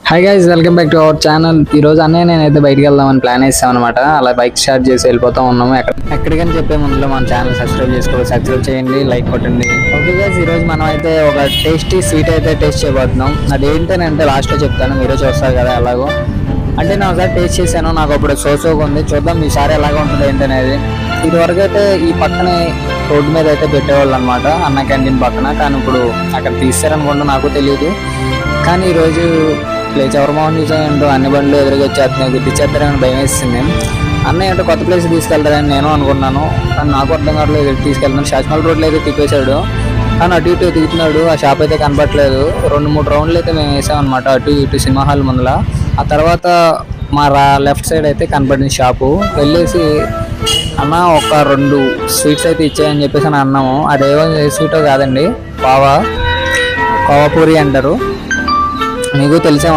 Hi guys, welcome back to our channel. ఈ రోజు అన్నయ్య నేనైతే బయటికి వెళ్దామని ప్లాన్ వేసాం అనమాట. అలా బైక్ స్టార్ట్ చేసి వెళ్ళిపోతా ఉన్నాము. ఎక్కడికని చెప్పే ముందులో మన ఛానల్ సబ్స్క్రైబ్ చేయండి, లైక్ కొట్టండి. ఓకే గైస్, ఈ రోజు మనం అయితే ఒక టేస్టీ స్వీట్ అయితే టేస్ట్ చేయబోతున్నాం. అదేంటంటే లాస్ట్ లో చెప్తాను, మీరే చూస్తారు కదా ఎలాగో. అంటే నేను ఒకసారి టేస్ట్ చేశాను, నాకు అప్పుడు సోసోగా ఉంది. చూద్దాం ఈసారి ఎలాగ ఉంటుంది ఏంటనేది. ఇదివరకు అయితే ఈ పక్కనే రోడ్డు మీద అయితే పెట్టేవాళ్ళు అనమాట, అన్న క్యాంటీన్ పక్కన. కానీ ఇప్పుడు అక్కడ తీస్తారనుకుంటా, నాకు తెలియదు. కానీ ఈరోజు ప్లేస్ ఎవరి మొహం చూసాయంటో అన్ని బండ్లు ఎదురుగా వచ్చేస్తున్నాయి, గుర్తిచ్చేస్తారని భయం వేస్తుంది. అన్నయ్య అంటే కొత్త ప్లేస్ తీసుకెళ్తారని నేను అనుకున్నాను, కానీ నాకు అర్థం కావట్లేదు. తీసుకెళ్తాను షాష్మల్ రోడ్లో అయితే తిప్పేశాడు, కానీ అటు ఇటు తిరుగుతున్నాడు. ఆ షాప్ అయితే కనపట్లేదు. 2-3 రౌండ్లు అయితే మేము వేసామన్నమాట, అటు ఇటు సినిమా హాల్ ముందల. ఆ తర్వాత మా లెఫ్ట్ సైడ్ అయితే కనపడింది షాపు. వెళ్ళేసి అన్న ఒక 2 స్వీట్స్ అయితే ఇచ్చాయని చెప్పేసి అని అన్నాము. అదేవో స్వీటో కాదండి, కోవా పూరి అంటారు, మీకు తెలిసే